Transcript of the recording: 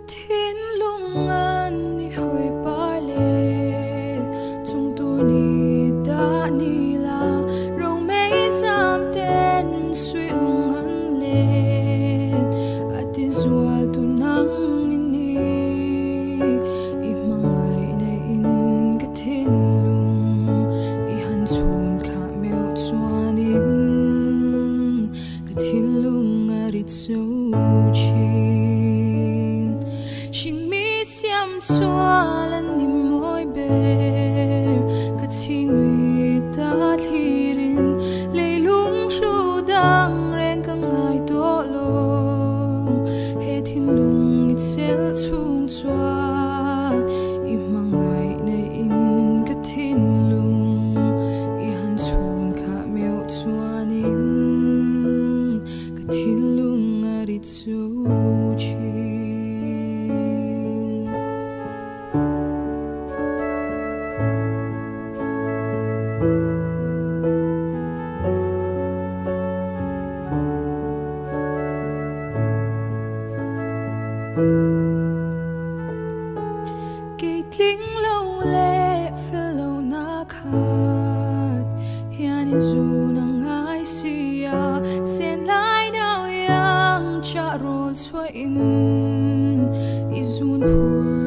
Thinlung ni hui par le chung tur ni da ni la rong mei sam ten sui lung an le atin sual tu nang ini I mangai na in ka thinlung I han chun kha meu chuan in ka thinlung rit so hringmi siamsual ni moi ber ka hringmi ta thirin leilung hlu dang reng ka ngai to long he thinlung itself chung chuan I mangai nei in ka thinlung I han chun kha meu chuan in ka thinlung rit so Tling lâu lệ phê lâu na khát hiền in du nang ai sia sen lai nào yang cha rol chua in izun phur